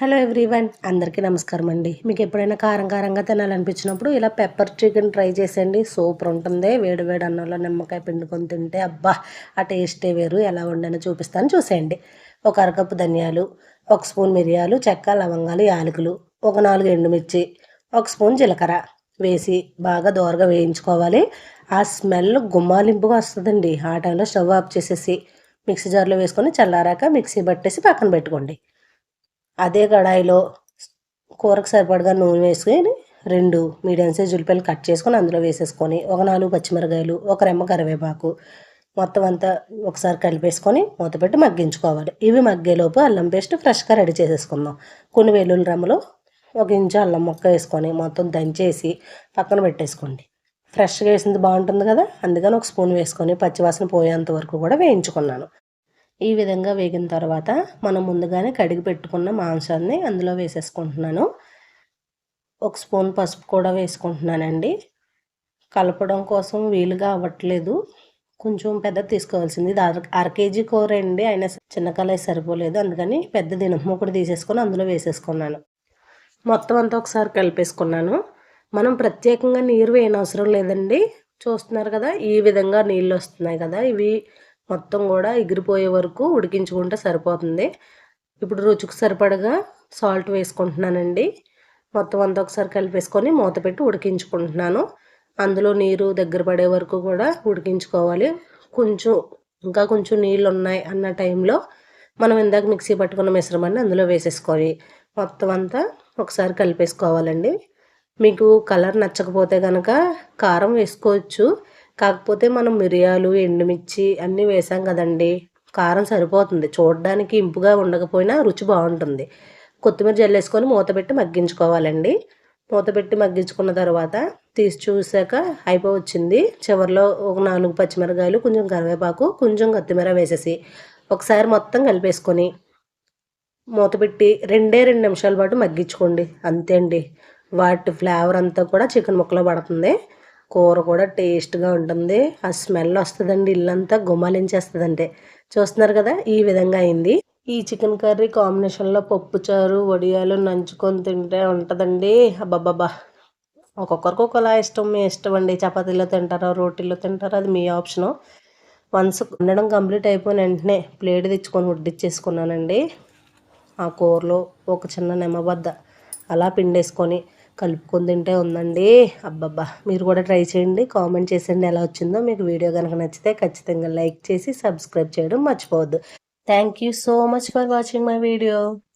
Hello everyone, అందరికీ నమస్కారం అండి. మీకు ఎప్పుడైనా కారంగా తినాలనిపించినప్పుడు ఇలా పెప్పర్ చికెన్ ట్రై చేసేయండి. సూపర్ ఉంటుంది. వేడి వేడి అన్నంలో నిమ్మకాయ పిండుకొని తింటే అబ్బా, ఆ టేస్టే వేరు. ఎలా వండానో చూపిస్తాను, చూసేయండి. ఒక అరకప్పు ధనియాలు, ఒక స్పూన్ మిరియాలు, చెక్క, లవంగాలు, యాలకులు, ఒక 4 ఎండుమిర్చి, ఒక స్పూన్ జీలకర్ర వేసి బాగా దోరగా వేయించుకోవాలి. ఆ స్మెల్ గుమ్మాలింపుగా వస్తుందండి. ఆ టైంలో స్టవ్ ఆఫ్ చేసేసి మిక్సీ జార్లో వేసుకొని చల్లారాక మిక్సీ పట్టేసి పక్కన పెట్టుకోండి. అదే కడాయిలో కూరకు సరిపడగా నూనె వేసుకొని 2 మీడియం సైజ్ ఉల్లిపాయలు కట్ చేసుకొని అందులో వేసేసుకొని ఒక 4 పచ్చిమిరకాయలు, ఒక రెమ్మ కరివేపాకు మొత్తం అంతా ఒకసారి కలిపేసుకొని మూతపెట్టి మగ్గించుకోవాలి. ఇవి మగ్గేలోపు అల్లం పేస్ట్ ఫ్రెష్గా రెడీ చేసేసుకుందాం. కొన్ని వెల్లుల్లి రెమ్మలు, ఒక ఇంచు అల్లం ముక్క వేసుకొని మొత్తం దంచేసి పక్కన పెట్టేసుకోండి. ఫ్రెష్గా వేసింది బాగుంటుంది కదా, అందుకని ఒక స్పూన్ వేసుకొని పచ్చివాసన పోయేంత వరకు కూడా వేయించుకున్నాను. ఈ విధంగా వేగిన తర్వాత మనం ముందుగానే కడిగి పెట్టుకున్న మాంసాన్ని అందులో వేసేసుకుంటున్నాను. ఒక స్పూన్ పసుపు కూడా వేసుకుంటున్నానండి. కలపడం కోసం వీలుగా అవ్వట్లేదు, కొంచెం పెద్ద తీసుకోవాల్సింది. ఇది అర కేజీ కూర అండి, అయినా చిన్న కళాయి సరిపోలేదు, అందుకని పెద్ద దినుము తీసేసుకొని అందులో వేసేసుకున్నాను. మొత్తం అంతా ఒకసారి కలిపేసుకున్నాను. మనం ప్రత్యేకంగా నీరు వేయనవసరం లేదండి. చూస్తున్నారు కదా, ఈ విధంగా నీళ్ళు వస్తున్నాయి కదా, ఇవి మొత్తం కూడా ఎగిరిపోయే వరకు ఉడికించుకుంటే సరిపోతుంది. ఇప్పుడు రుచికి సరిపడగా సాల్ట్ వేసుకుంటున్నానండి. మొత్తం అంతా ఒకసారి కలిపేసుకొని మూత పెట్టి ఉడికించుకుంటున్నాను. అందులో నీరు దగ్గర పడే వరకు కూడా ఉడికించుకోవాలి. ఇంకా కొంచెం నీళ్ళు ఉన్నాయి అన్న టైంలో మనం ఇందాక మిక్సీ పట్టుకున్న మిశ్రమాన్ని అందులో వేసేసుకొని మొత్తం అంతా ఒకసారి కలిపేసుకోవాలండి. మీకు కలర్ నచ్చకపోతే కనుక కారం వేసుకోవచ్చు. కాకపోతే మనం మిరియాలు, ఎండుమిర్చి అన్నీ వేసాం కదండి, కారం సరిపోతుంది. చూడడానికి ఇంపుగా ఉండకపోయినా రుచి బాగుంటుంది. కొత్తిమీర జల్లేసుకొని మూత పెట్టి మగ్గించుకోవాలండి. మూత పెట్టి మగ్గించుకున్న తర్వాత తీసి చూసాక అయిపోవచ్చింది. చివరిలో ఒక 4 పచ్చిమిరకాయలు, కొంచెం కరివేపాకు, కొంచెం కొత్తిమీర వేసేసి ఒకసారి మొత్తం కలిపేసుకొని మూత పెట్టి 2 నిమిషాల పాటు మగ్గించుకోండి. అంతే అండి, వాటి ఫ్లేవర్ అంతా కూడా చికెన్ ముక్కలో పడుతుంది. కూర కూడా టేస్ట్గా ఉంటుంది. ఆ స్మెల్ వస్తుందండి, ఇల్లంతా గుమ్మలించేస్తుందంటే. చూస్తున్నారు కదా, ఈ విధంగా అయింది. ఈ చికెన్ కర్రీ కాంబినేషన్లో పప్పుచారు, వడియాలు నంచుకొని తింటే ఉంటుందండి. అబ్బబ్బబ్బా, ఒక్కొక్కరికి ఒకలా ఇష్టం. మీ ఇష్టం అండి. చపాతీలో తింటారా, రోటీలో తింటారా, అది మీ ఆప్షను. వన్స్ వండడం కంప్లీట్ అయిపోయిన వెంటనే ప్లేట్ తెచ్చుకొని వడ్డిచ్చేసుకున్నానండి. ఆ కూరలో ఒక చిన్న నిమ్మబద్ద అలా పిండేసుకొని కలుపుకొని తింటే ఉందండి. అబ్బబ్బా, మీరు కూడా ట్రై చేయండి. కామెంట్ చేసేయండి ఎలా వచ్చిందో. మీకు వీడియో కనుక నచ్చితే ఖచ్చితంగా లైక్ చేసి సబ్స్క్రైబ్ చేయడం మర్చిపోవద్దు. Thank you so much for watching my video.